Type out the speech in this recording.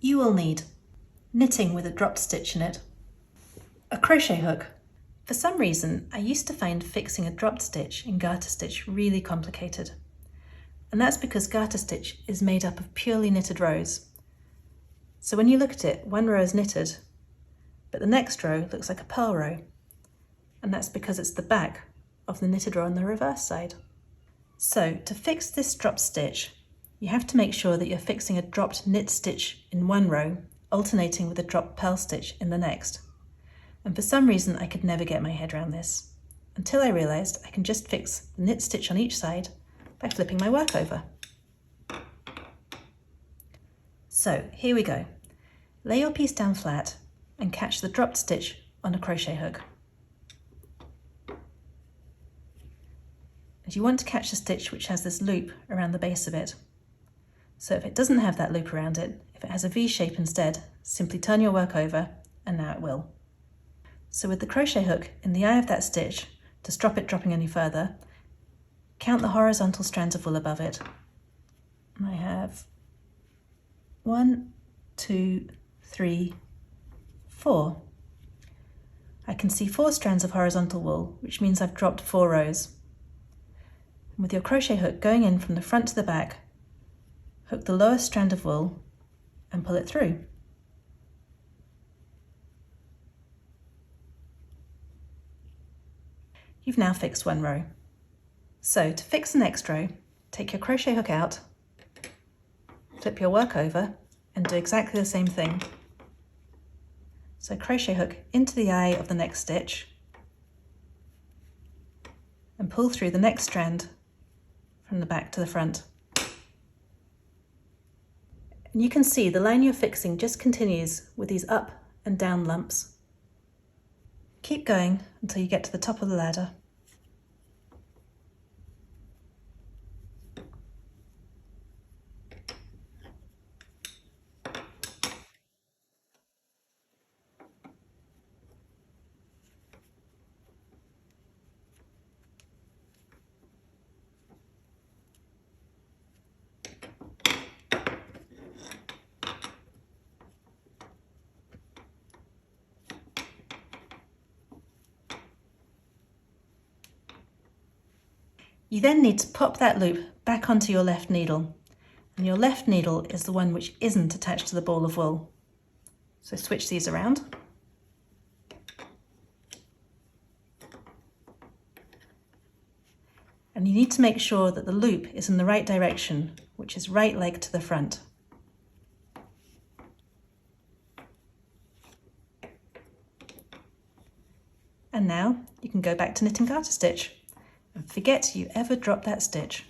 You will need knitting with a dropped stitch in it, a crochet hook. For some reason, I used to find fixing a dropped stitch in garter stitch really complicated. And that's because garter stitch is made up of purely knitted rows. So when you look at it, one row is knitted, but the next row looks like a purl row. And that's because it's the back of the knitted row on the reverse side. So to fix this dropped stitch, you have to make sure that you're fixing a dropped knit stitch in one row, alternating with a dropped purl stitch in the next. And for some reason I could never get my head around this, until I realised I can just fix the knit stitch on each side by flipping my work over. So here we go. Lay your piece down flat and catch the dropped stitch on a crochet hook. And you want to catch the stitch which has this loop around the base of it. So if it doesn't have that loop around it, if it has a V shape instead, simply turn your work over and now it will. So with the crochet hook in the eye of that stitch, to stop it dropping any further, count the horizontal strands of wool above it. And I have 1, 2, 3, 4. I can see 4 strands of horizontal wool, which means I've dropped 4 rows. And with your crochet hook going in from the front to the back, hook the lowest strand of wool and pull it through. You've now fixed one row. So to fix the next row, take your crochet hook out, flip your work over and do exactly the same thing. So crochet hook into the eye of the next stitch and pull through the next strand from the back to the front. And you can see the line you're fixing just continues with these up and down lumps. Keep going until you get to the top of the ladder. You then need to pop that loop back onto your left needle, and your left needle is the one which isn't attached to the ball of wool. So switch these around. And you need to make sure that the loop is in the right direction, which is right leg to the front. And now you can go back to knitting garter stitch and forget you ever dropped that stitch.